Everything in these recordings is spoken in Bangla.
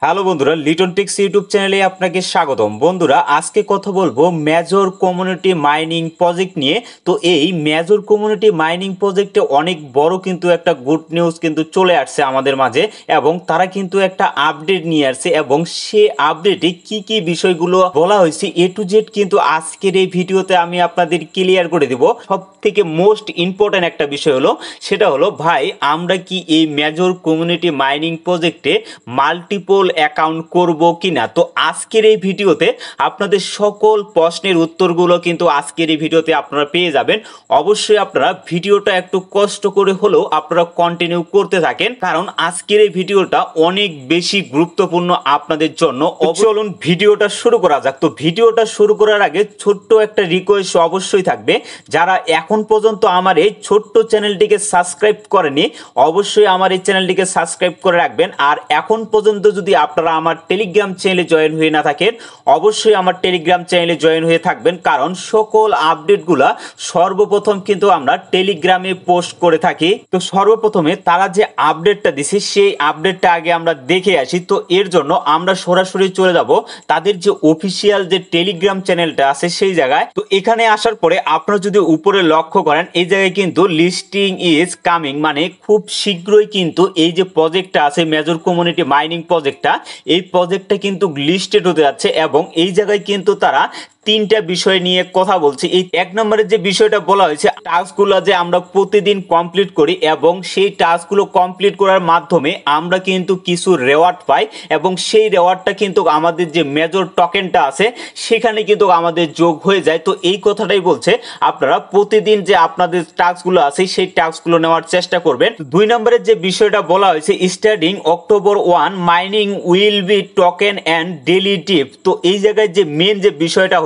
হ্যালো বন্ধুরা, লিটন টেক্স ইউটিউব চ্যানেলে আপনাকে স্বাগতম। বন্ধুরা, আজকে কথা বলবো মেজর কমিউনিটি মাইনিং প্রজেক্ট নিয়ে। তো এই মেজর কমিউনিটি মাইনিং প্রজেক্টে অনেক বড় কিন্তু একটা গুড নিউজ কিন্তু চলে আসছে আমাদের মাঝে, এবং তারা কিন্তু একটা আপডেট নিয়ে আসছে, এবং সে আপডেটে কি কি বিষয়গুলো বলা হয়েছে এ টু জেড কিন্তু আজকের এই ভিডিওতে আমি আপনাদের ক্লিয়ার করে দিব। সব থেকে মোস্ট ইম্পর্টেন্ট একটা বিষয় হলো, সেটা হলো ভাই, আমরা কি এই মেজর কমিউনিটি মাইনিং প্রজেক্টে মাল্টিপল অ্যাকাউন্ট করব কিনা। তো আজকের এই ভিডিওতে আপনাদের সকল প্রশ্নের উত্তরগুলো কিন্তু আজকের এই ভিডিওতে আপনারা পেয়ে যাবেন। অবশ্যই আপনারা ভিডিওটা একটু কষ্ট করে হলেও আপনারা কন্টিনিউ করতে থাকেন, কারণ আজকের এই ভিডিওটা অনেক বেশি গুরুত্বপূর্ণ আপনাদের জন্য। চলুন ভিডিওটা শুরু করা যাক। তো ভিডিওটা শুরু করার আগে ছোট্ট একটা রিকোয়েস্ট অবশ্যই থাকবে, যারা এখন পর্যন্ত আমার এই ছোট্ট চ্যানেলটিকে সাবস্ক্রাইব করেনি অবশ্যই আমার এই চ্যানেলটিকে সাবস্ক্রাইব করে রাখবেন। আর এখন পর্যন্ত যদি আপনারা আমার টেলিগ্রাম চ্যানেলে জয়েন হয়ে না থাকেন অবশ্যই আমার টেলিগ্রাম চ্যানেলে জয়েন হয়ে থাকবেন, কারণ সকল আপডেটগুলা সর্বপ্রথম কিন্তু আমরা টেলিগ্রামে পোস্ট করে থাকি। তো সর্বপ্রথমে তারা যে আপডেটটা দিছে সেই আপডেটটা আগে আমরা দেখে আসি। তো এর জন্য আমরা সরাসরি চলে যাব তাদের যে অফিসিয়াল যে টেলিগ্রাম চ্যানেলটা আছে সেই জায়গায়। তো এখানে আসার পরে আপনারা যদি উপরে লক্ষ্য করেন এই জায়গায় কিন্তু লিস্টিং ইজ কামিং, মানে খুব শীঘ্রই কিন্তু এই যে প্রজেক্টটা আছে মেজর কমিউনিটি মাইনিং প্রজেক্টটা, এই প্রজেক্টটা কিন্তু লিস্টেড হতে যাচ্ছে। এবং এই জায়গায় কিন্তু তারা তিনটা বিষয় নিয়ে কথা বলছি। এই এক নম্বরের যে বিষয়টা বলা হয়েছে, টাস্কগুলো যে আমরা প্রতিদিন কমপ্লিট করি এবং সেই টাস্কগুলো কমপ্লিট করার মাধ্যমে আমরা কিন্তু কিছু রেওয়ার্ড পাই, এবং সেই রেওয়ার্ডটা কিন্তু আমাদের যে মেজর টোকেনটা আছে সেখানে কিন্তু আমাদের যোগ হয়ে যায়। তো এই কথাটাই বলছে, আপনারা প্রতিদিন যে আপনাদের টাস্কগুলো আছে সেই টাস্কগুলো নেওয়ার চেষ্টা করবেন। দুই নম্বরের যে বিষয়টা বলা হয়েছে, starting October 1 mining will be token and daily tip. তো এই জায়গায় যে মেন যে বিষয়টা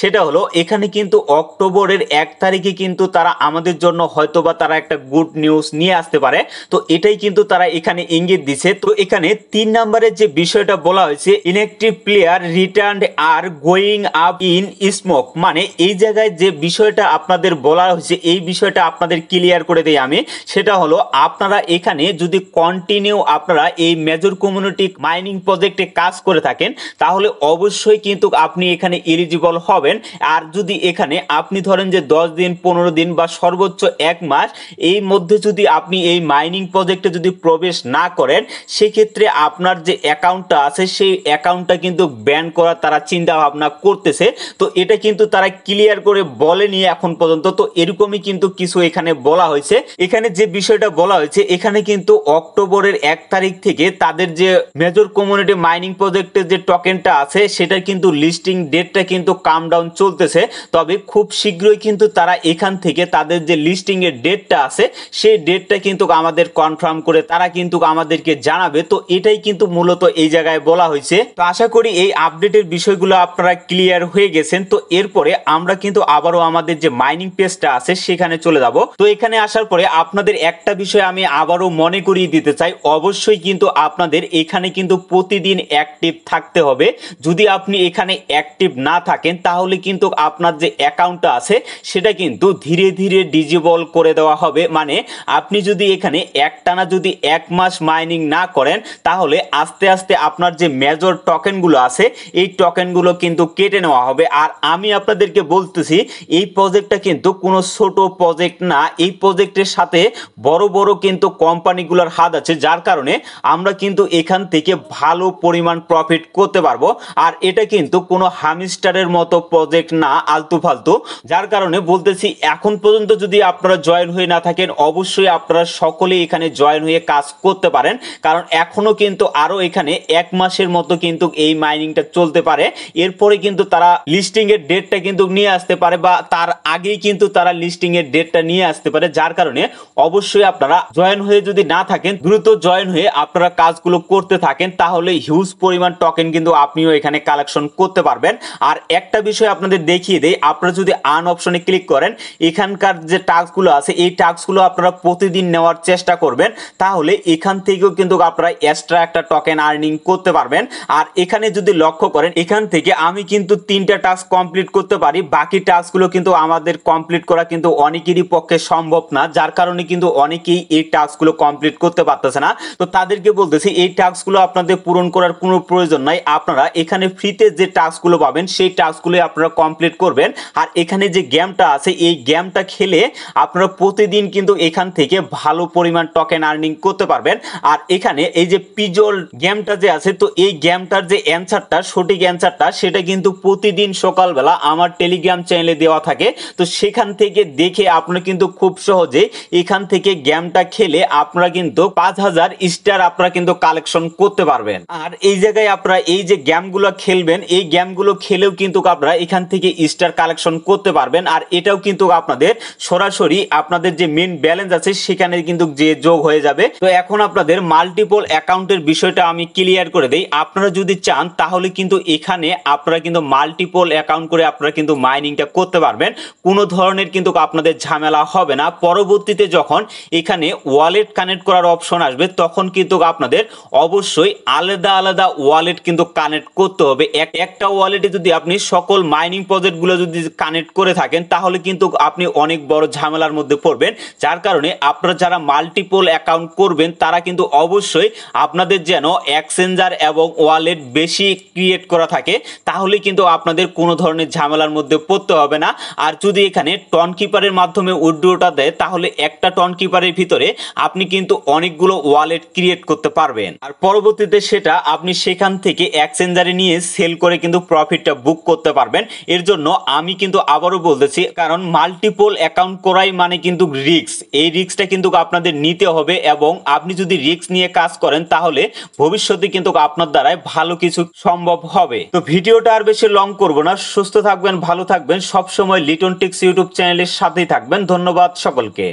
সেটা হলো এখানে কিন্তু অক্টোবরের 1 তারিখে কিন্তু তারা আমাদের জন্য হয়তোবা তারা একটা গুড নিউজ নিয়ে আসতে পারে। তো এটাই কিন্তু তারা এখানে ইঙ্গিত দিছে। তো এখানে 3 নম্বরের যে বিষয়টা বলা হয়েছে, inactive player returned are going up in smoke, মানে এই জায়গায় যে বিষয়টা আপনাদের বলা হয়েছে এই বিষয়টা আপনাদের ক্লিয়ার করে দেই আমি। সেটা হলো, আপনারা এখানে যদি কন্টিনিউ আপনারা এই মেজর কমিউনিটি মাইনিং প্রজেক্টে কাজ করে থাকেন তাহলে অবশ্যই কিন্তু আপনি এখানে এলিজিবল হবেন। আর যদি এখানে আপনি ধরেন যে 10 দিন 15 দিন বা সর্বোচ্চ 1 মাস এই মধ্যে যদি আপনি এই মাইনিং প্রজেক্টে যদি প্রবেশ না করেন সেক্ষেত্রে আপনার যে অ্যাকাউন্টটা আছে সেই অ্যাকাউন্টটা কিন্তু ব্যান করার তারা চিন্তা ভাবনা করতেছে। তো এটা কিন্তু তারা ক্লিয়ার করে বলেনি এখন পর্যন্ত। তো এরকমই কিন্তু কিছু এখানে বলা হয়েছে। এখানে যে বিষয়টা বলা হয়েছে, এখানে কিন্তু অক্টোবরের 1 তারিখ থেকে তাদের যে মেজর কমিউনিটি মাইনিং প্রজেক্টের যে টোকেনটা আছে সেটা কিন্তু লিস্টিং ডেটটা কিন্তু কাম ডাউন চলতেছে। তবে খুব শীঘ্রই কিন্তু তারা এখান থেকে তাদের যে লিস্টিং এর ডেটটা আছে সেই ডেটটা কিন্তু আমাদের কনফার্ম করে তারা কিন্তু আমাদেরকে জানাবে। তো এটাই কিন্তু মূলত এই জায়গায় বলা হয়েছে। তো আশা করি এই আপডেটের বিষয়গুলো আপনারা ক্লিয়ার হয়ে গেছেন। তো এরপরে আমরা কিন্তু আবারও আমাদের যে মাইনিং পেজটা আছে সেখানে চলে যাব। তো এখানে আসার পরে আপনাদের একটা বিষয় আমি আবারও মনে করিয়ে দিতে চাই, অবশ্যই কিন্তু আপনাদের এখানে কিন্তু প্রতিদিন অ্যাক্টিভ থাকতে হবে। যদি আপনি এখানে অ্যাক্টিভ না থাকেন তাহলে কিন্তু আপনার যে অ্যাকাউন্টটা আছে সেটা কিন্তু ধীরে ধীরে ডিজেবল করে দেওয়া হবে। মানে আপনি যদি এখানে একটানা যদি 1 মাস মাইনিং না করেন তাহলে আস্তে আস্তে আপনার যে মেজর টোকেনগুলো আছে এই টোকেনগুলো কিন্তু কেটে নেওয়া হবে। আর আমি আপনাদেরকে বলতেছি এই প্রজেক্টটা কিন্তু কোনো ছোট প্রজেক্ট না, এই প্রজেক্টের সাথে বড় বড় কিন্তু কোম্পানিগুলোর হাত আছে, যার কারণে আমরা কিন্তু এখান থেকে ভালো পরিমাণ প্রফিট করতে পারবো। আর এটা কিন্তু কোনো হামিস্টারের মতো প্রজেক্ট না আলতু ফালতু, যার কারণে বলতেছি এখন পর্যন্ত যদি আপনারা জয়েন হয়ে না থাকেন অবশ্যই আপনারা সকলেই এখানে জয়েন হয়ে কাজ করতে পারেন, কারণ এখনো কিন্তু আরো এখানে 1 মাসের মতো কিন্তু এই মাইনিংটা চলতে পারে। এরপরে কিন্তু তারা লিস্টিং এর ডেটটা কিন্তু নিয়ে আসতে পারে, বা তার আগেই কিন্তু তারা লিস্টিং এর ডেটটা নিয়ে আসতে পারে, যার কারণে অবশ্যই আপনারা জয়েন হয়ে যদি না থাকেন দ্রুত জয়েন হয়ে আপনারা কাজগুলো করতে থাকেন, তাহলে হিউজ পরিমাণ টোকেন কিন্তু আপনিও এখানে কালেকশন করতে পারবেন। আর একটা বিষয় আপনাদের দেখিয়ে দেই, আপনারা যদি আর্ন অপশনে ক্লিক করেন, এখানকার যে টাস্কগুলো আছে এই টাস্কগুলো আপনারা প্রতিদিন নেওয়ার চেষ্টা করবেন, তাহলে এখান থেকেও কিন্তু আপনারা এক্সট্রা একটা টোকেন আর্নিং করতে পারবেন। আর এখানে যদি লক্ষ্য করেন, এখান থেকে আমি কিন্তু 3টা টাস্ক কমপ্লিট করতে পারি, বাকি টাস্কগুলো কিন্তু আমাদের কমপ্লিট করা কিন্তু অনেকেরই পক্ষে সম্ভব না, যার কারণে কিন্তু অনেকেই এই টাস্কগুলো কমপ্লিট করতে পারতেছে না। তো তাদেরকে বলতেছি এই টাস্কগুলো আপনাদের পূরণ করার কোনো প্রয়োজন নাই, আপনারা এখানে ফ্রিতে যে টাস্কগুলো পাবেন সেই টাস্কগুলো আপনারা কমপ্লিট করবেন। আর এখানে যে গেমটা আছে এই গেমটা খেলে আপনারা প্রতিদিন কিন্তু এখান থেকে ভালো পরিমাণ টোকেন আর্নিং করতে পারবেন। আর এখানে এই যে পিজল গেমটা যে আছে, তো এই গেমটার যে অ্যান্সারটা, সঠিক অ্যান্সারটা সেটা কিন্তু প্রতিদিন সকালবেলা আমার টেলিগ্রাম চ্যানেলে দেওয়া থাকে। তো সেখান থেকে দেখে আপনারা কিন্তু খুব সহজে এখান থেকে গেমটা খেলে আপনারা কিন্তু 5000 স্টার আপনারা কিন্তু কালেকশন করতে পারবেন। আর এই জায়গায় আপনারা এই যে গেমগুলো খেলবেন, এই গেমগুলো খেলেও কিন্তু আপনারা এখান থেকে স্টার কালেকশন করতে পারবেন। আর এটাও কিন্তু আপনাদের সরাসরি আপনাদের যে মেইন ব্যালেন্স আছে সেখানে কিন্তু যে যোগ হয়ে যাবে। তো এখন আপনাদের মাল্টিপল অ্যাকাউন্টের বিষয়টা আমি ক্লিয়ার করে দেই। আপনারা যদি চান তাহলে কিন্তু এখানে আপনারা কিন্তু মাল্টিপল অ্যাকাউন্ট করে আপনারা কিন্তু মাইনিংটা করতে পারবেন, কোনো ধরনের কিন্তু আপনাদের ঝামেলা হবে না। পরবর্তীতে যখন এখানে ওয়ালেট কানেক্ট করার অপশন আসবে তখন কিন্তু আপনাদের অবশ্যই আলাদা আলাদা ওয়ালেট কিন্তু কানেক্ট করতে হবে। একটা ওয়ালেটে যদি আপনি সকল মাইনিং প্রজেক্টগুলো যদি কানেক্ট করে থাকেন তাহলে কিন্তু আপনি অনেক বড় ঝামেলার মধ্যে পড়বেন, যার কারণে আপনারা যারা মাল্টিপল অ্যাকাউন্ট করবেন তারা কিন্তু অবশ্যই আপনাদের যেন এক্সচেঞ্জার এবং ওয়ালেট বেশি ক্রিয়েট করা থাকে, তাহলে কিন্তু আপনাদের কোনো ধরনের ঝামেলার মধ্যে পড়তে হবে না। আর যদি এখানে টন কিপারের মাধ্যমে উইথড্রটা দেয় তাহলে একটা টন কিপারের ভিতরে আপনি কিন্তু অনেকগুলো ওয়ালেট ক্রিয়েট করতে পারবেন। আর পরবর্তীতে সেটা আপনি সেখান থেকে এক্সচেঞ্জারে নিয়ে সেল করে কিন্তু প্রফিটটা বুক করতে পারবেন। এর জন্য আমি কিন্তু আবারও বলতেছি, কারণ মাল্টিপল অ্যাকাউন্ট করাই মানে কিন্তু রিস্ক, এই রিস্কটা কিন্তু আপনাদের নিতে হবে এবং আপনি যদি রিস্ক নিয়ে কাজ করেন তাহলে ভবিষ্যতে কিন্তু আপনার দ্বারাই ভালো কিছু সম্ভব হবে। তো ভিডিওটা আর বেশি লং করব না, সুস্থ থাকবেন, ভালো থাকবেন, সবসময় লিটন টিক্স ইউটিউব চ্যানেলের সাথেই থাকবেন। ধন্যবাদ সকলকে।